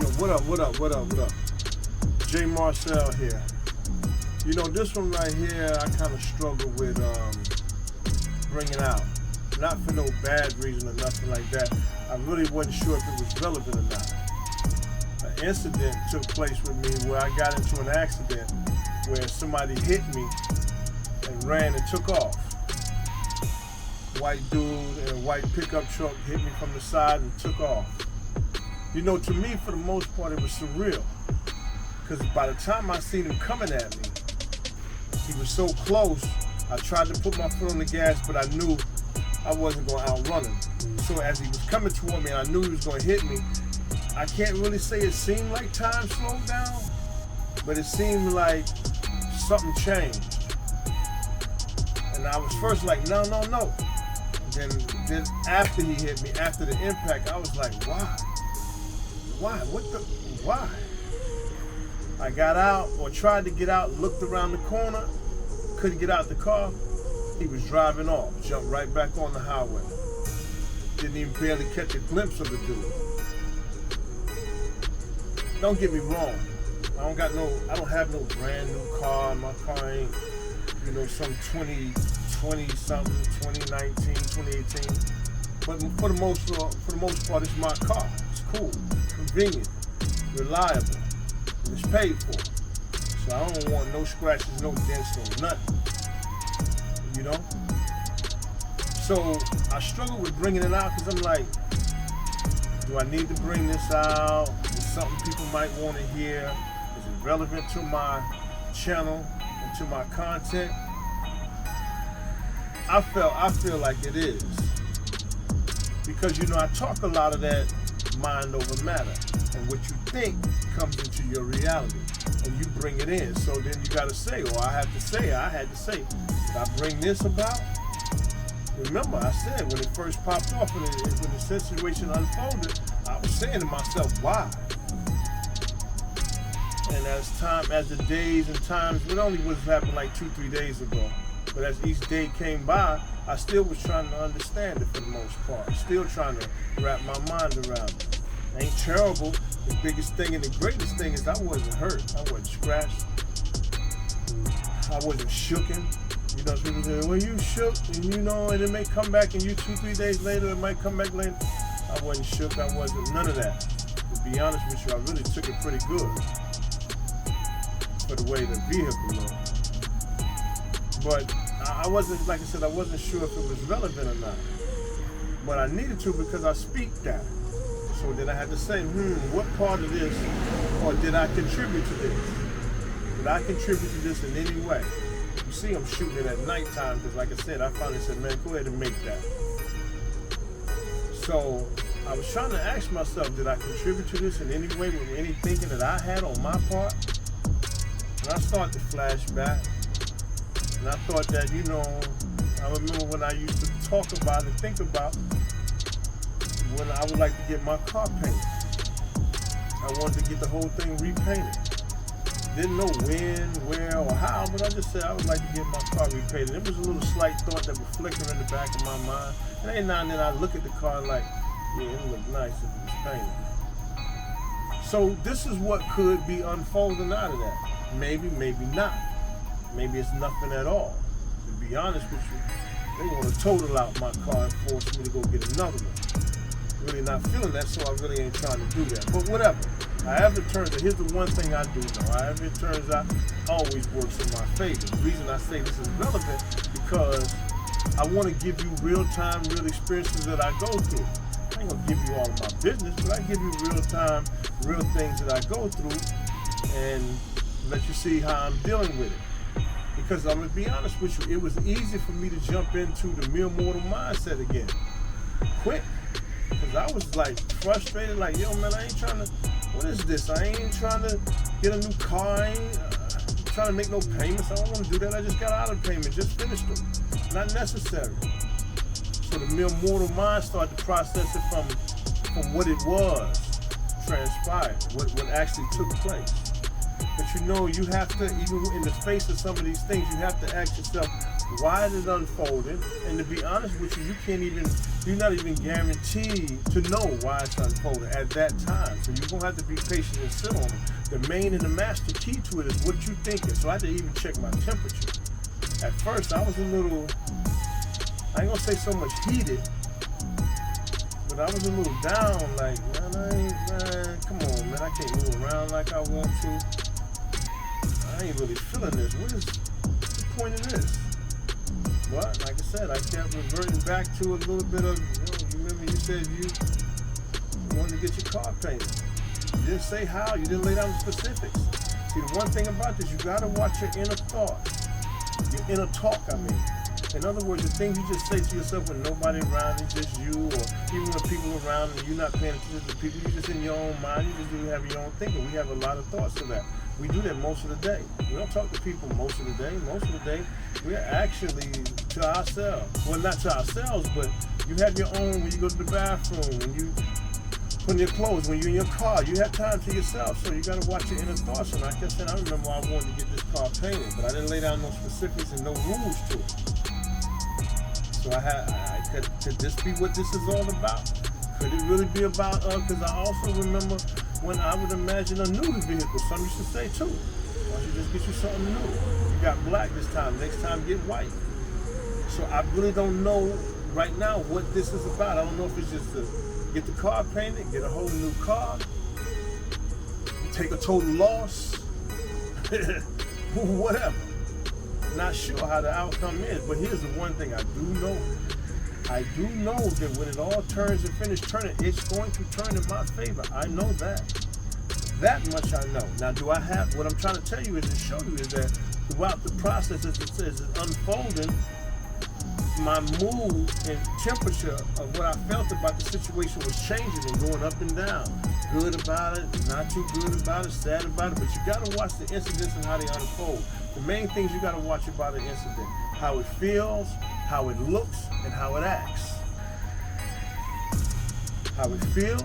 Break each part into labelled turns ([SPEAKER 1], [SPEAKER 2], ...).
[SPEAKER 1] Yo, what up? J Marcell here. You know, this one right here, I kind of struggle with bringing out. Not for no bad reason or nothing like that. I really wasn't sure if it was relevant or not. An incident took place with me where I got into an accident where somebody hit me and ran and took off. White dude in a white pickup truck hit me from the side and took off. You know, to me, for the most part, it was surreal. Because by the time I seen him coming at me, he was so close, I tried to put my foot on the gas, but I knew I wasn't going to outrun him. So as he was coming toward me and I knew he was going to hit me, I can't really say it seemed like time slowed down, but it seemed like something changed. And I was first like, no. Then after he hit me, after the impact, I was like, why? Why? I got out or tried to get out, looked around the corner, couldn't get out the car. He was driving off, jumped right back on the highway. Didn't even barely catch a glimpse of the dude. Don't get me wrong. I don't have no brand new car. My car ain't, some 2020 something, 2019, 2018. But for the most part, it's my car. It's cool, convenient, reliable, and it's paid for. So I don't want no scratches, no dents, no nothing. So I struggle with bringing it out because I'm like, do I need to bring this out? Is something people might want to hear? Is it relevant to my channel and to my content? I feel like it is. Because I talk a lot of that mind over matter. And what you think comes into your reality. And you bring it in. So then you gotta say, I had to say, did I bring this about? Remember, I said when it first popped off, when the situation unfolded, I was saying to myself, why? And as the days and times, it only was happening like 2-3 days ago. But as each day came by, I still was trying to understand it for the most part. Still trying to wrap my mind around it. Ain't terrible. The biggest thing and the greatest thing is I wasn't hurt. I wasn't scratched. I wasn't shooken. People say, well, you shook, and and it may come back, and you 2-3 days later, it might come back later. I wasn't shook. I wasn't none of that. To be honest with you, I really took it pretty good for the way the vehicle looked. But I wasn't, like I said, I wasn't sure if it was relevant or not. But I needed to because I speak that. So then I had to say, what part of this, or did I contribute to this? Did I contribute to this in any way? You see, I'm shooting it at nighttime because, like I said, I finally said, man, go ahead and make that. So I was trying to ask myself, did I contribute to this in any way with any thinking that I had on my part? And I started to flash back. And I thought that, I remember when I used to talk about and think about when I would like to get my car painted. I wanted to get the whole thing repainted. Didn't know when, where, or how, but I just said I would like to get my car repainted. It was a little slight thought that would flicker in the back of my mind. And every now and then I look at the car like, yeah, it would look nice if it was painted. So this is what could be unfolding out of that. Maybe, maybe not. Maybe it's nothing at all. To be honest with you, they want to total out my car and force me to go get another one. Really not feeling that, so I really ain't trying to do that. But whatever. However it turns out, here's the one thing I do know. However it turns out, always works in my favor. The reason I say this is relevant because I want to give you real-time, real experiences that I go through. I ain't gonna give you all of my business, but I give you real-time, real things that I go through and let you see how I'm dealing with it. Because I'm gonna be honest with you, it was easy for me to jump into the mere mortal mindset again. Quick. Because I was like frustrated, like, yo man, I ain't trying to, what is this? I ain't trying to get a new car, I ain't trying to make no payments. I don't want to do that. I just got out of payment, just finished them. Not necessary. So the mere mortal mind started to process it from what it was, transpired, what actually took place. But you have to, even in the face of some of these things, you have to ask yourself, why it unfolded, and to be honest with you, you're not even guaranteed to know why it's unfolded at that time. So you're gonna have to be patient and sit on it. The main and the master key to it is what you're thinking. So I had to even check my temperature. At first, I was a little, I ain't gonna say so much heated, but I was a little down, like, man, come on, man, I can't move around like I want to. I ain't really feeling this. What is the point of this? But, like I said, I kept reverting back to a little bit of, you remember you said you wanted to get your car painted. You didn't say how, you didn't lay down the specifics. See, the one thing about this, you gotta watch your inner thoughts, your inner talk, I mean. In other words, the things you just say to yourself when nobody around, it's just you, or even when people around and you're not paying attention to people, you're just in your own mind, you just do have your own thinking. We have a lot of thoughts to that. We do that most of the day. We don't talk to people most of the day. Most of the day, we're actually to ourselves. Well, not to ourselves, but you have your own when you go to the bathroom, when you put in your clothes, when you're in your car, you have time to yourself. So you got to watch your inner thoughts. And like I said, I remember I wanted to get this car painted, but I didn't lay down no specifics and no rules to it. So could this be what this is all about? Could it really be about, because I also remember when I would imagine a new vehicle, some used to say too, why don't you just get you something new? You got black this time, next time get white. So I really don't know right now what this is about. I don't know if it's just to get the car painted, get a whole new car, take a total loss, whatever. Not sure how the outcome is, but here's the one thing I do know. I do know that when it all turns and finishes turning, it's going to turn in my favor. I know that. That much I know. Now, what I'm trying to tell you is to show you is that throughout the process, as it says, it's unfolding, my mood and temperature of what I felt about the situation was changing and going up and down. Good about it, not too good about it, sad about it, but you gotta watch the incidents and how they unfold. The main things you gotta watch about an incident: how it feels, how it looks, and how it acts. How it feels,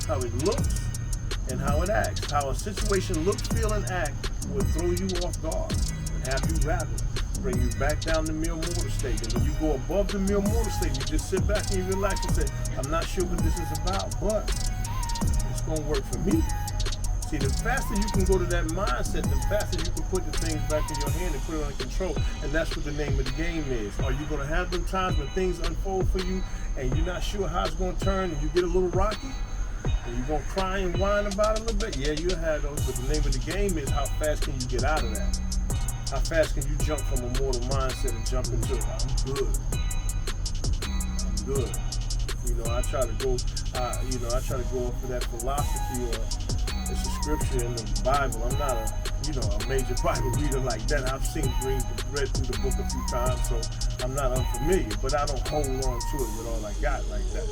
[SPEAKER 1] how it looks, and how it acts. How a situation look, feel, and act will throw you off guard and have you rattle, bring you back down to mere mortal state. And when you go above the mere mortal state, you just sit back and you relax and say, I'm not sure what this is about, but it's gonna work for me. See, the faster you can go to that mindset, the faster you can put the things back in your hand and put it under control. And that's what the name of the game is. Are you going to have them times when things unfold for you and you're not sure how it's going to turn and you get a little rocky? And you're going to cry and whine about it a little bit? Yeah, you'll have those. But the name of the game is how fast can you get out of that? How fast can you jump from a mortal mindset and jump into it? I'm good. I'm good. You know, I try to go off of that philosophy or it's a scripture in the Bible. I'm not a major Bible reader like that. I've read through the book a few times, so I'm not unfamiliar, but I don't hold on to it with all I got like that.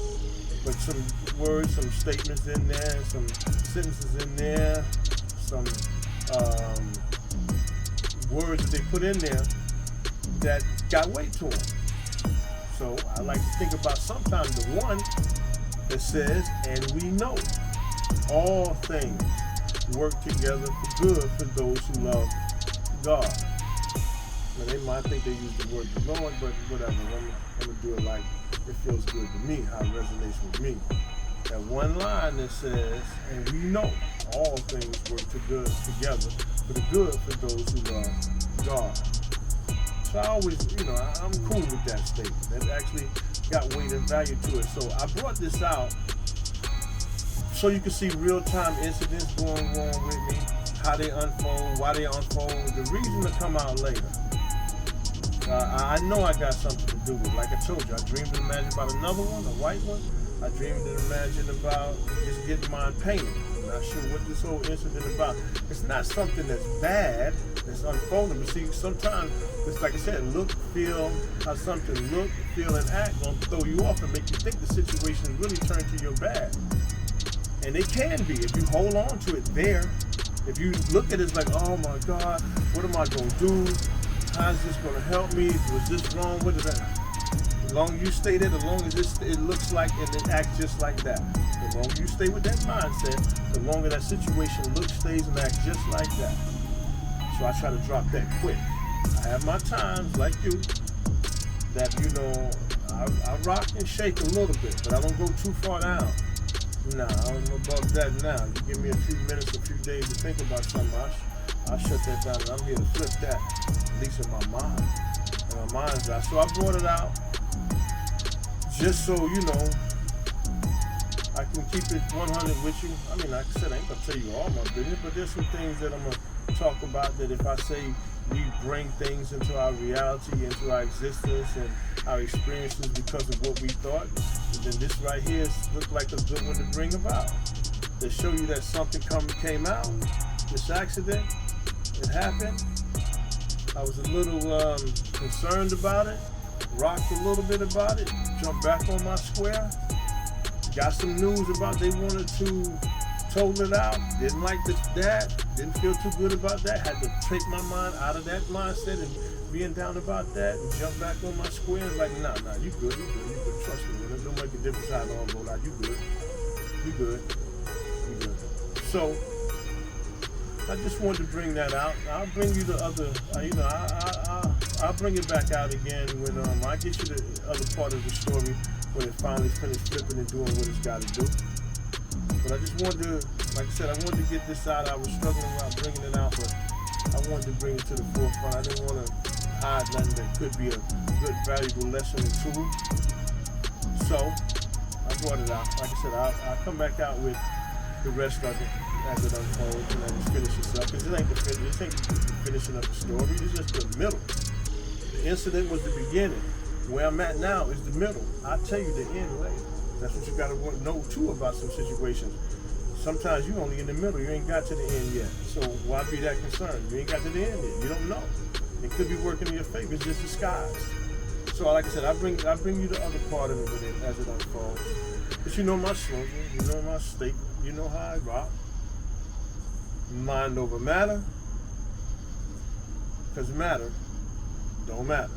[SPEAKER 1] But some words, some statements in there, some sentences in there, some words that they put in there that got weight to them. So I like to think about sometimes the one that says, and we know all things work together for good for those who love God. Now they might think they use the word the Lord, but whatever. I'm going to do it like it feels good to me, how it resonates with me. That one line that says, and we know all things work together for the good for those who love God. So I always, I'm cool with that statement. That actually got weight and value to it. So I brought this out so you can see real-time incidents going wrong with me, how they unfold, why they unfold, the reason to come out later. I know I got something to do with it. Like I told you, I dreamed and imagined about another one, a white one. I dreamed and imagined about just getting mine painted. I'm not sure what this whole incident is about. It's not something that's bad, that's unfolding. But see, sometimes, it's like I said, look, feel, how something look, feel, and act gonna throw you off and make you think the situation really turned to your bad. And it can be if you hold on to it there. If you look at it as like, oh my God, what am I going to do? How is this going to help me? Was this wrong? What is that? The longer you stay there, the longer it looks like and it acts just like that. The longer you stay with that mindset, the longer that situation looks, stays, and acts just like that. So I try to drop that quick. I have my times like you that, I rock and shake a little bit, but I don't go too far down. Nah, I don't know about that now. You give me a few minutes, a few days to think about something, I'll shut that down, and I'm here to flip that, at least in my mind. In my mind's eye. So I brought it out just so, I can keep it 100 with you. I mean, like I said, I ain't gonna tell you all my business, but there's some things that I'm gonna talk about that if I say we bring things into our reality, into our existence, and our experiences because of what we thought, then this right here looks like a good one to bring about. To show you that something came out, this accident, it happened. I was a little concerned about it, rocked a little bit about it, jumped back on my square. Got some news about they wanted to total it out. Didn't like that. Didn't feel too good about that. Had to take my mind out of that mindset and being down about that and jump back on my square. And like, nah, you good. Trust me, it don't make a difference how long roll out. You good. So I just wanted to bring that out. I'll bring you the other. I'll bring it back out again when I get you the other part of the story when it finally finished flipping and doing what it's got to do. But I just wanted to, like I said, I wanted to get this out. I was struggling about bringing it out, but I wanted to bring it to the forefront. I didn't want to hide nothing that could be a good, valuable lesson and tool. So I brought it out. Like I said, I'll come back out with the rest of it as it unfolds and then just finish this up. Because this ain't the finishing up the story. It's just the middle. The incident was the beginning. Where I'm at now is the middle. I'll tell you the end later. That's what you got to know too about some situations. Sometimes you only in the middle. You ain't got to the end yet. So why be that concerned? You ain't got to the end yet. You don't know. It could be working in your favor. It's just disguised. So like I said, I bring you the other part of it as it unfolds. But you know my slogan. You know my statement. You know how I rock. Mind over matter. Because matter don't matter.